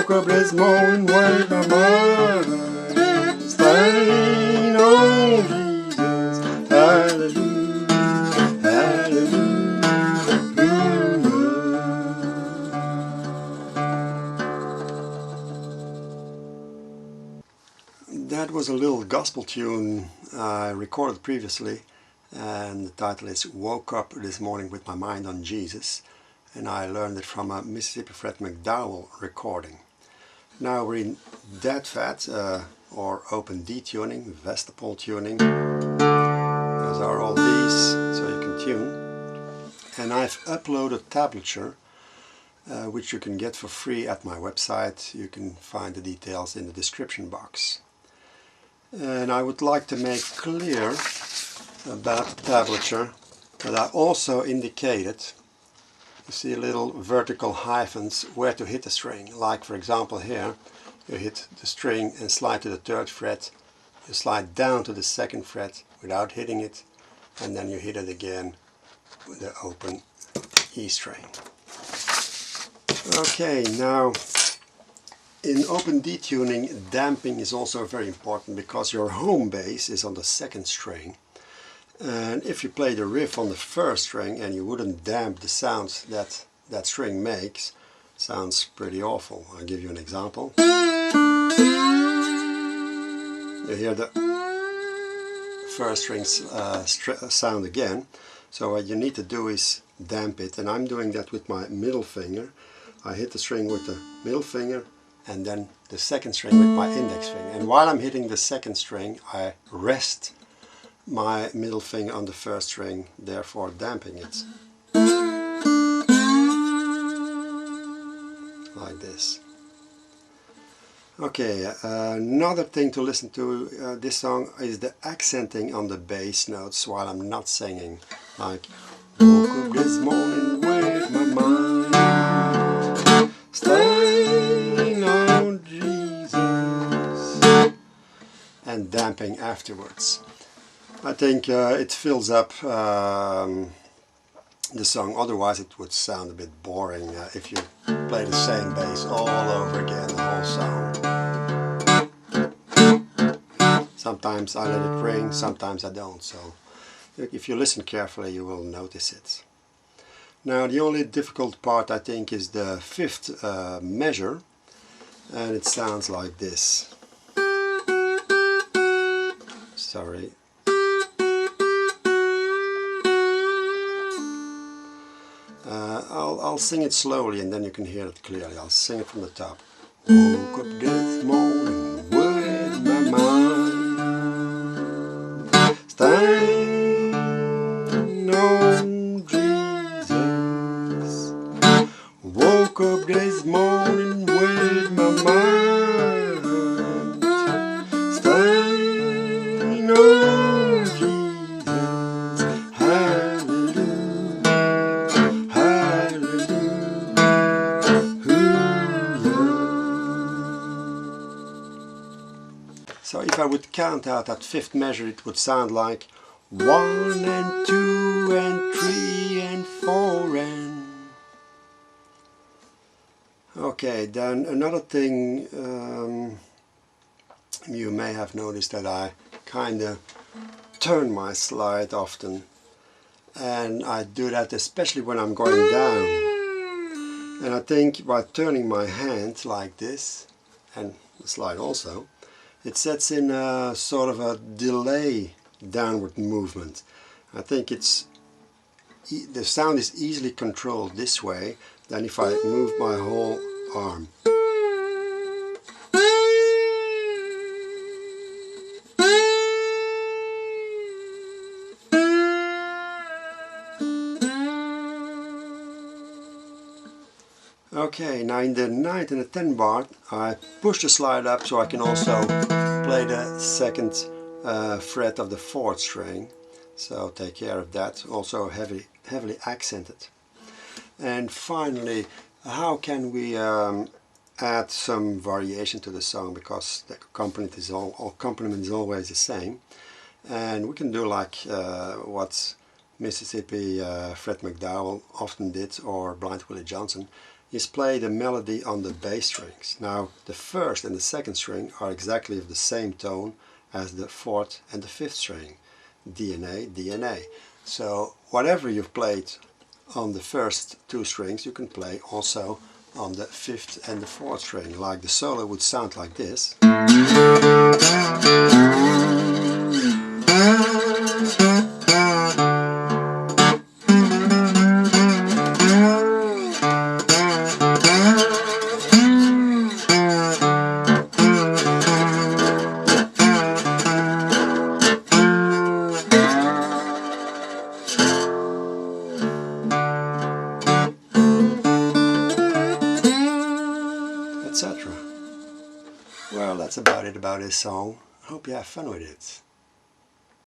Woke up this morning with my mind staying on Jesus. Hallelujah, hallelujah. That was a little gospel tune I recorded previously, and the title is Woke Up This Morning with My Mind on Jesus, and I learned it from a Mississippi Fred McDowell recording. Now we're in DADF, or open D tuning, vestibule tuning. Those are all these, so you can tune. And I've uploaded tablature, which you can get for free at my website. You can find the details in the description box. And I would like to make clear about the tablature that I also indicated. You see little vertical hyphens where to hit the string. Like for example here, you hit the string and slide to the 3rd fret. You slide down to the 2nd fret without hitting it, and then you hit it again with the open E string. Okay, now in open D tuning, damping is also very important because your home bass is on the 2nd string. And if you play the riff on the 1st string and you wouldn't damp the sounds that that string makes, sounds pretty awful. I'll give you an example. You hear the 1st string's sound again. So what you need to do is damp it, and I'm doing that with my middle finger. I hit the string with the middle finger and then the 2nd string with my index finger. And while I'm hitting the 2nd string, I rest my middle finger on the 1st string, therefore damping it. Like this. Okay, another thing to listen to this song is the accenting on the bass notes while I'm not singing. Like, woke up this morning with my mind staying on Jesus, and damping afterwards. I think it fills up the song, otherwise it would sound a bit boring if you play the same bass all over again, the whole song. Sometimes I let it ring, sometimes I don't, so if you listen carefully you will notice it. Now the only difficult part I think is the 5th measure, and it sounds like this. Sorry. I'll sing it slowly and then you can hear it clearly. I'll sing it from the top. Woke up this morning with my mind staying on Jesus. Woke up this morning with my mind staying on Jesus. So if I would count out that 5th measure, it would sound like 1 and 2 and 3 and 4 and... Okay, then another thing, you may have noticed that I kinda turn my slide often, and I do that especially when I'm going down. And I think by turning my hand like this, and the slide also, it sets in a sort of a delay downward movement. I think the sound is easily controlled this way than if I move my whole arm. Okay, now in the 9th and the 10th bar I push the slide up so I can also play the 2nd fret of the 4th string. So take care of that, also heavily accented. And finally, how can we add some variation to the song, because the accompaniment is always the same. And we can do like what Mississippi Fred McDowell often did, or Blind Willie Johnson. is play the melody on the bass strings. Now the first and the second string are exactly of the same tone as the fourth and the fifth string. D and A, D and A. So whatever you've played on the first two strings you can play also on the fifth and the fourth string. Like the solo would sound like this. Etc. Well, that's about it about this song. I hope you have fun with it.